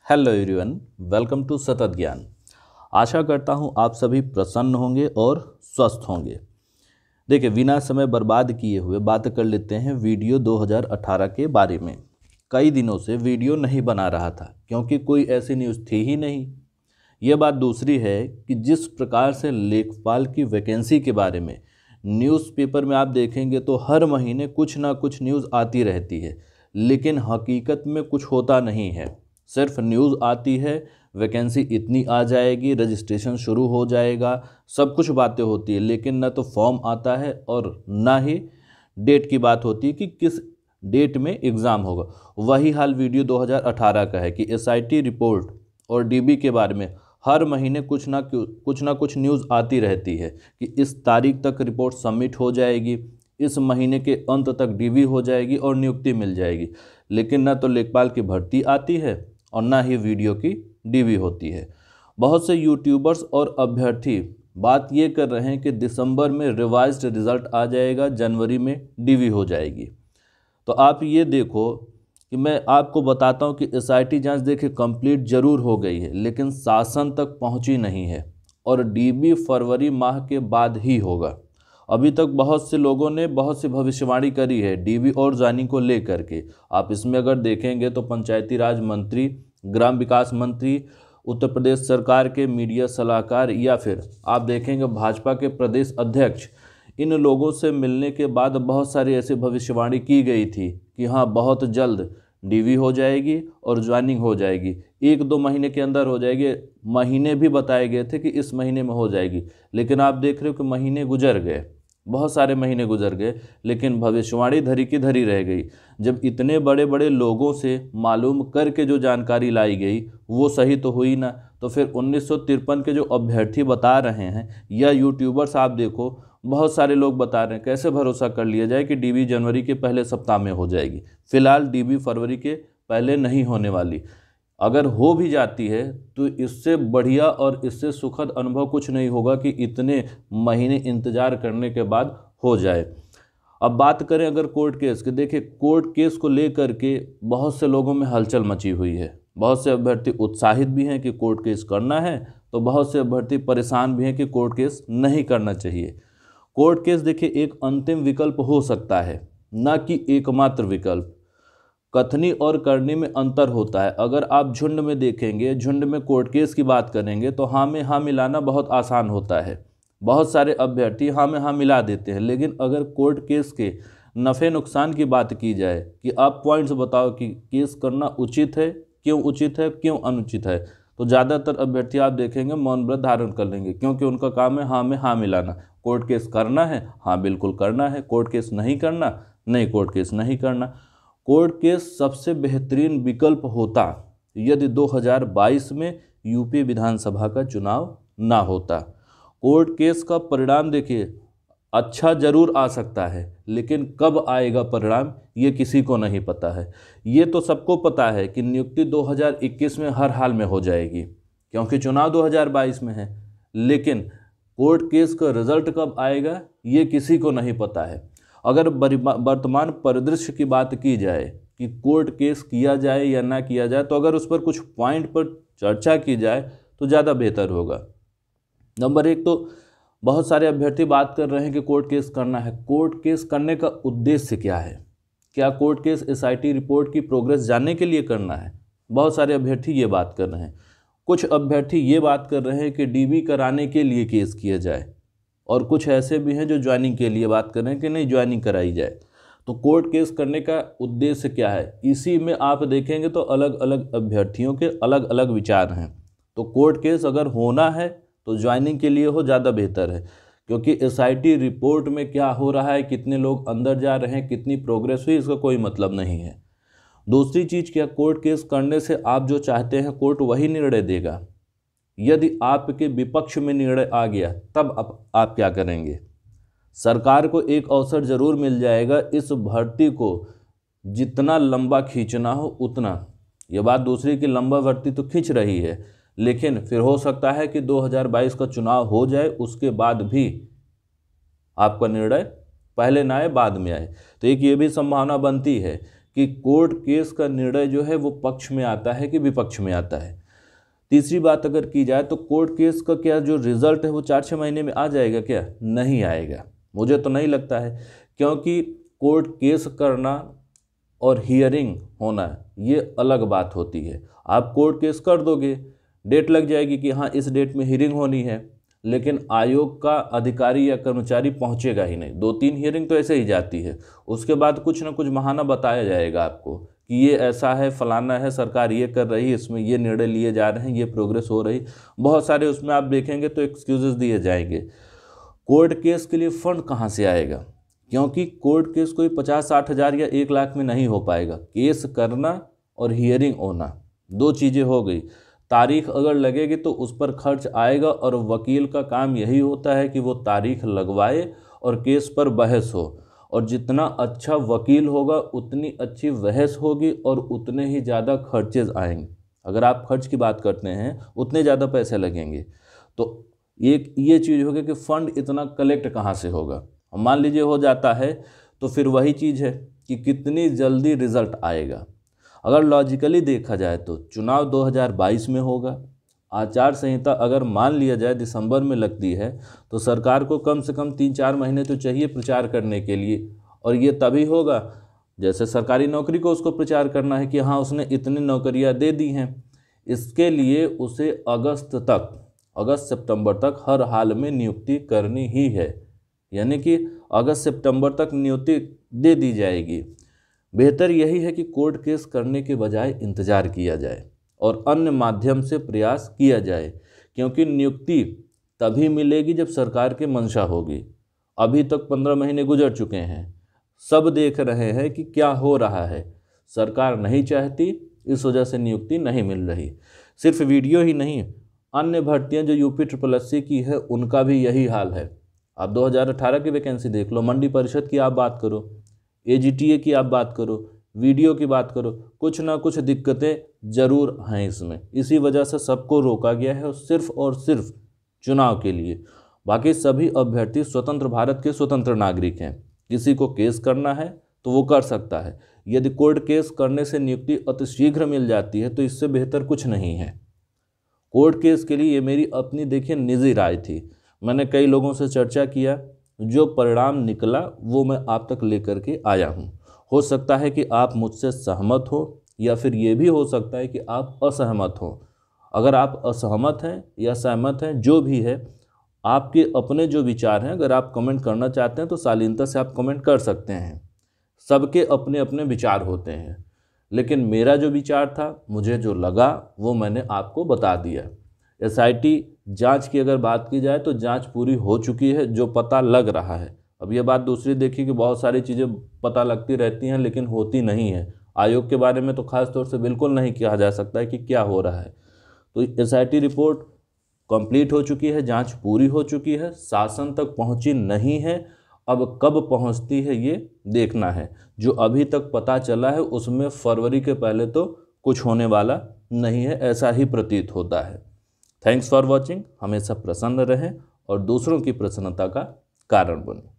Hello everyone, welcome to सतत ज्ञान। आशा करता हूँ आप सभी प्रसन्न होंगे और स्वस्थ होंगे। देखिए, बिना समय बर्बाद किए हुए बात कर लेते हैं वीडियो 2018 के बारे में। कई दिनों से वीडियो नहीं बना रहा था क्योंकि कोई ऐसी न्यूज़ थी ही नहीं। यह बात दूसरी है कि जिस प्रकार से लेखपाल की वैकेंसी के बारे में न्यूज़पेपर में आप देखेंगे तो हर महीने कुछ ना कुछ न्यूज़ आती रहती है, लेकिन हकीकत में कुछ होता नहीं है। सिर्फ न्यूज़ आती है, वैकेंसी इतनी आ जाएगी, रजिस्ट्रेशन शुरू हो जाएगा, सब कुछ बातें होती है, लेकिन न तो फॉर्म आता है और ना ही डेट की बात होती है कि किस डेट में एग्ज़ाम होगा। वही हाल वीडियो 2018 का है कि एसआईटी रिपोर्ट और डीबी के बारे में हर महीने कुछ ना कुछ न्यूज़ आती रहती है कि इस तारीख तक रिपोर्ट सबमिट हो जाएगी, इस महीने के अंत तक डीबी हो जाएगी और नियुक्ति मिल जाएगी। लेकिन ना तो लेखपाल की भर्ती आती है और ना ही वीडियो की डीबी होती है। बहुत से यूट्यूबर्स और अभ्यर्थी बात ये कर रहे हैं कि दिसंबर में रिवाइज्ड रिज़ल्ट आ जाएगा, जनवरी में डीवी हो जाएगी। तो आप ये देखो कि मैं आपको बताता हूँ कि एसआईटी जांच देखिए कंप्लीट जरूर हो गई है, लेकिन शासन तक पहुँची नहीं है और डीबी फरवरी माह के बाद ही होगा। अभी तक बहुत से लोगों ने बहुत सी भविष्यवाणी करी है डीबी और ज्वाइनिंग को लेकर के। आप इसमें अगर देखेंगे तो पंचायती राज मंत्री, ग्राम विकास मंत्री, उत्तर प्रदेश सरकार के मीडिया सलाहकार या फिर आप देखेंगे भाजपा के प्रदेश अध्यक्ष, इन लोगों से मिलने के बाद बहुत सारी ऐसी भविष्यवाणी की गई थी कि हाँ बहुत जल्द डीवी हो जाएगी और ज्वाइनिंग हो जाएगी, 1-2 महीने के अंदर हो जाएगी। महीने भी बताए गए थे कि इस महीने में हो जाएगी, लेकिन आप देख रहे हो कि महीने गुजर गए, बहुत सारे महीने गुजर गए, लेकिन भविष्यवाणी धरी की धरी रह गई। जब इतने बड़े बड़े लोगों से मालूम करके जो जानकारी लाई गई वो सही तो हुई ना, तो फिर 1953 के जो अभ्यर्थी बता रहे हैं या यूट्यूबर्स आप देखो बहुत सारे लोग बता रहे हैं, कैसे भरोसा कर लिया जाए कि डीबी जनवरी के पहले सप्ताह में हो जाएगी। फिलहाल डीबी फरवरी के पहले नहीं होने वाली, अगर हो भी जाती है तो इससे बढ़िया और इससे सुखद अनुभव कुछ नहीं होगा कि इतने महीने इंतज़ार करने के बाद हो जाए। अब बात करें अगर कोर्ट केस की, देखिए कोर्ट केस को लेकर के बहुत से लोगों में हलचल मची हुई है। बहुत से अभ्यर्थी उत्साहित भी हैं कि कोर्ट केस करना है, तो बहुत से अभ्यर्थी परेशान भी हैं कि कोर्ट केस नहीं करना चाहिए। कोर्ट केस देखिए एक अंतिम विकल्प हो सकता है, ना कि एकमात्र विकल्प। कथनी और करनी में अंतर होता है। अगर आप झुंड में देखेंगे, झुंड में कोर्ट केस की बात करेंगे तो हाँ में हाँ मिलाना बहुत आसान होता है, बहुत सारे अभ्यर्थी हाँ में हाँ मिला देते हैं। लेकिन अगर कोर्ट केस के नफ़े नुकसान की बात की जाए कि आप पॉइंट्स बताओ कि केस करना उचित है, क्यों अनुचित है, तो ज़्यादातर अभ्यर्थी आप देखेंगे मौन व्रत धारण कर लेंगे, क्योंकि उनका काम है हाँ में हाँ मिलाना। कोर्ट केस करना है, हाँ बिल्कुल करना है। कोर्ट केस नहीं करना, नहीं कोर्ट केस नहीं करना। कोर्ट केस सबसे बेहतरीन विकल्प होता यदि 2022 में यूपी विधानसभा का चुनाव ना होता। कोर्ट केस का परिणाम देखिए अच्छा जरूर आ सकता है, लेकिन कब आएगा परिणाम ये किसी को नहीं पता है। ये तो सबको पता है कि नियुक्ति 2021 में हर हाल में हो जाएगी क्योंकि चुनाव 2022 में है, लेकिन कोर्ट केस का रिजल्ट कब आएगा ये किसी को नहीं पता है। अगर वर्तमान परिदृश्य की बात की जाए कि कोर्ट केस किया जाए या ना किया जाए, तो अगर उस पर कुछ पॉइंट पर चर्चा की जाए तो ज़्यादा बेहतर होगा। नंबर 1 तो बहुत सारे अभ्यर्थी बात कर रहे हैं कि कोर्ट केस करना है। कोर्ट केस करने का उद्देश्य क्या है? क्या कोर्ट केस एसआईटी रिपोर्ट की प्रोग्रेस जानने के लिए करना है? बहुत सारे अभ्यर्थी ये बात कर रहे हैं। कुछ अभ्यर्थी ये बात कर रहे हैं कि डीबी कराने के लिए केस किया जाए, और कुछ ऐसे भी हैं जो ज्वाइनिंग के लिए बात कर रहे हैं कि नहीं ज्वाइनिंग कराई जाए। तो कोर्ट केस करने का उद्देश्य क्या है, इसी में आप देखेंगे तो अलग अलग अभ्यर्थियों के अलग अलग विचार हैं। तो कोर्ट केस अगर होना है तो ज्वाइनिंग के लिए हो, ज़्यादा बेहतर है, क्योंकि एसआईटी रिपोर्ट में क्या हो रहा है, कितने लोग अंदर जा रहे हैं, कितनी प्रोग्रेस हुई, इसका कोई मतलब नहीं है। दूसरी चीज़ क्या, कोर्ट केस करने से आप जो चाहते हैं कोर्ट वही निर्णय देगा। यदि आपके विपक्ष में निर्णय आ गया तब आप क्या करेंगे? सरकार को एक अवसर जरूर मिल जाएगा इस भर्ती को जितना लंबा खींचना हो उतना। यह बात दूसरी की लंबा भर्ती तो खींच रही है, लेकिन फिर हो सकता है कि 2022 का चुनाव हो जाए, उसके बाद भी आपका निर्णय पहले ना आए बाद में आए। तो एक ये भी संभावना बनती है कि कोर्ट केस का निर्णय जो है वो पक्ष में आता है कि विपक्ष में आता है। तीसरी बात अगर की जाए तो कोर्ट केस का क्या जो रिजल्ट है वो 4-6 महीने में आ जाएगा क्या? नहीं आएगा, मुझे तो नहीं लगता है, क्योंकि कोर्ट केस करना और हियरिंग होना ये अलग बात होती है। आप कोर्ट केस कर दोगे, डेट लग जाएगी कि हाँ इस डेट में हियरिंग होनी है, लेकिन आयोग का अधिकारी या कर्मचारी पहुंचेगा ही नहीं। 2-3 हियरिंग तो ऐसे ही जाती है, उसके बाद कुछ ना कुछ बहाना बताया जाएगा आपको कि ये ऐसा है, फलाना है, सरकार ये कर रही है, इसमें ये निर्णय लिए जा रहे हैं, ये प्रोग्रेस हो रही, बहुत सारे उसमें आप देखेंगे तो एक्सक्यूजेस दिए जाएंगे। कोर्ट केस के लिए फंड कहाँ से आएगा? क्योंकि कोर्ट केस कोई 50-60 हज़ार या 1 लाख में नहीं हो पाएगा। केस करना और हियरिंग होना 2 चीज़ें हो गई। तारीख अगर लगेगी तो उस पर खर्च आएगा, और वकील का काम यही होता है कि वो तारीख लगवाए और केस पर बहस हो, और जितना अच्छा वकील होगा उतनी अच्छी बहस होगी और उतने ही ज़्यादा खर्चेज आएंगे। अगर आप खर्च की बात करते हैं उतने ज़्यादा पैसे लगेंगे। तो एक ये चीज़ होगी कि फ़ंड इतना कलेक्ट कहाँ से होगा। मान लीजिए हो जाता है तो फिर वही चीज़ है कि कितनी जल्दी रिज़ल्ट आएगा। अगर लॉजिकली देखा जाए तो चुनाव 2022 में होगा, आचार संहिता अगर मान लिया जाए दिसंबर में लगती है, तो सरकार को कम से कम 3-4 महीने तो चाहिए प्रचार करने के लिए, और ये तभी होगा जैसे सरकारी नौकरी को उसको प्रचार करना है कि हाँ उसने इतनी नौकरियां दे दी हैं। इसके लिए उसे अगस्त सितंबर तक हर हाल में नियुक्ति करनी ही है, यानी कि अगस्त सितंबर तक नियुक्ति दे दी जाएगी। बेहतर यही है कि कोर्ट केस करने के बजाय इंतज़ार किया जाए और अन्य माध्यम से प्रयास किया जाए, क्योंकि नियुक्ति तभी मिलेगी जब सरकार की मंशा होगी। अभी तक 15 महीने गुजर चुके हैं, सब देख रहे हैं कि क्या हो रहा है, सरकार नहीं चाहती, इस वजह से नियुक्ति नहीं मिल रही। सिर्फ वीडियो ही नहीं, अन्य भर्तियां जो यूपी SSSC की है उनका भी यही हाल है। आप 2018 की वैकेंसी देख लो, मंडी परिषद की आप बात करो, AGTA की आप बात करो, वीडियो की बात करो, कुछ ना कुछ दिक्कतें ज़रूर हैं इसमें। इसी वजह से सबको रोका गया है और सिर्फ चुनाव के लिए। बाकी सभी अभ्यर्थी स्वतंत्र भारत के स्वतंत्र नागरिक हैं। किसी को केस करना है तो वो कर सकता है। यदि कोर्ट केस करने से नियुक्ति अतिशीघ्र मिल जाती है तो इससे बेहतर कुछ नहीं है। कोर्ट केस के लिए ये मेरी अपनी देखिए निजी राय थी। मैंने कई लोगों से चर्चा किया, जो परिणाम निकला वो मैं आप तक लेकर के आया हूँ। हो सकता है कि आप मुझसे सहमत हो, या फिर ये भी हो सकता है कि आप असहमत हो। अगर आप असहमत हैं या सहमत हैं, जो भी है, आपके अपने जो विचार हैं, अगर आप कमेंट करना चाहते हैं तो शालीनता से आप कमेंट कर सकते हैं। सबके अपने अपने विचार होते हैं, लेकिन मेरा जो विचार था, मुझे जो लगा वो मैंने आपको बता दिया। SIT जांच की अगर बात की जाए तो जांच पूरी हो चुकी है, जो पता लग रहा है। अब ये बात दूसरी देखिए कि बहुत सारी चीज़ें पता लगती रहती हैं लेकिन होती नहीं है। आयोग के बारे में तो खास तौर से बिल्कुल नहीं कहा जा सकता है कि क्या हो रहा है। तो SIT रिपोर्ट कंप्लीट हो चुकी है, जांच पूरी हो चुकी है, शासन तक पहुंची नहीं है। अब कब पहुंचती है ये देखना है। जो अभी तक पता चला है उसमें फरवरी के पहले तो कुछ होने वाला नहीं है, ऐसा ही प्रतीत होता है। Thanks for watching. हमेशा प्रसन्न रहें और दूसरों की प्रसन्नता का कारण बनें।